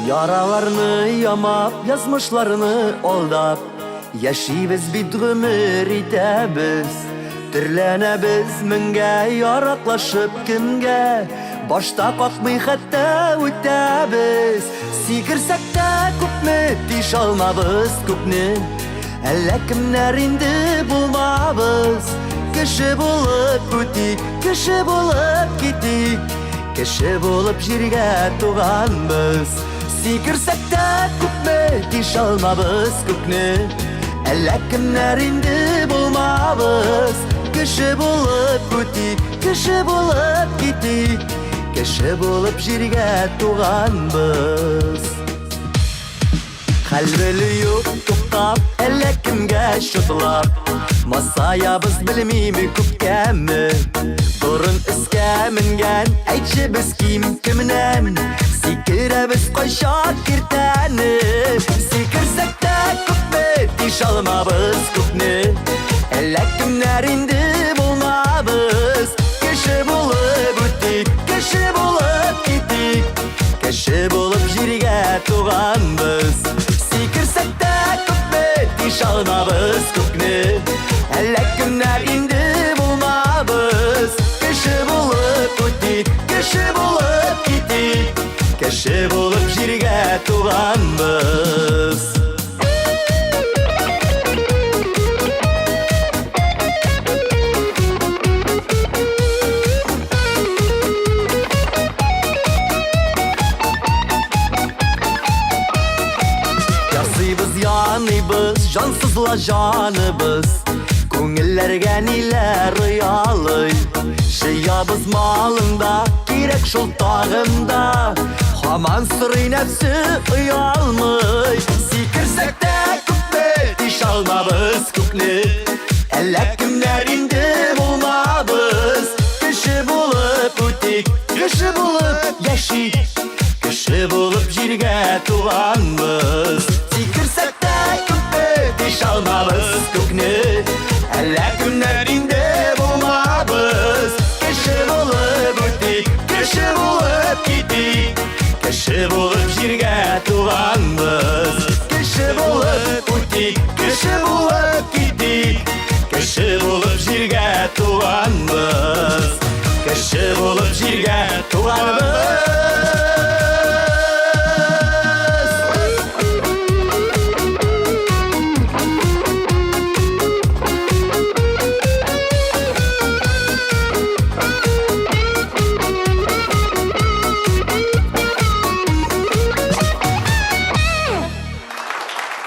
Yaralarını yamap, yazmışlarını oldap, yaşaybiz bir ömür itəbiz. Türlənəbiz mingə, yaraqlaşıb kimgə, başta qalxmay xəttə ötəbiz. Sikirsək də күпме, tiş almabız күпне, әллә kimlər indi bulmabız. Кеше булып үтик, кеше булып китик, кеше булып җиргә туганбыз. Сикерсәк тә күпме, тиш алмабыз күкне, әллә kimlər инде булмабыз. Кеше булып үтик, кеше булып китик, кеше булып җиргә туганбыз. Хәлвәле юк туктап, әллә кемгә шутлап, масаябыз белмиме күпкәме. Борын искә менгән, әйтче без ким кемнән, сикерәбез кайча киртәне. Сикерсәк тә күпме, тиш алмабыз күпне, әллә kimlər инде булмабыз. Кеше булып үтик, кеше булып китик, кеше булып җиргә туганбыз. Сикерсәк тә күпме, тиш алмабыз күпне, әллә kimlər инде булмабыз. Кеше булып үтик, кеше булып китик, кеше булып җиргә туганбыз. Yanıbız, cansızla canıbız, көңілләргә ниләр оялый. Шыябыз малында, кирәк шул тагында, һаман сорый нәфсе оялмый. Сикерсәк тә күпме, тиш алмабыз күкне, әллә kimlər инде булмабыз. Кеше булып үтик, кеше булып яшик, кеше булып җиргә туганбыз. Сикерсәк тә күпме, тиш алмабыз күкне, әллә kimlər инде булмабыз. Кеше булып үтик, кеше булып китик, кеше булып җиргә туганбыз. Кеше булып үтик, кеше булып китик, кеше булып җиргә туганбыз. Кеше булып җиргә туганбыз.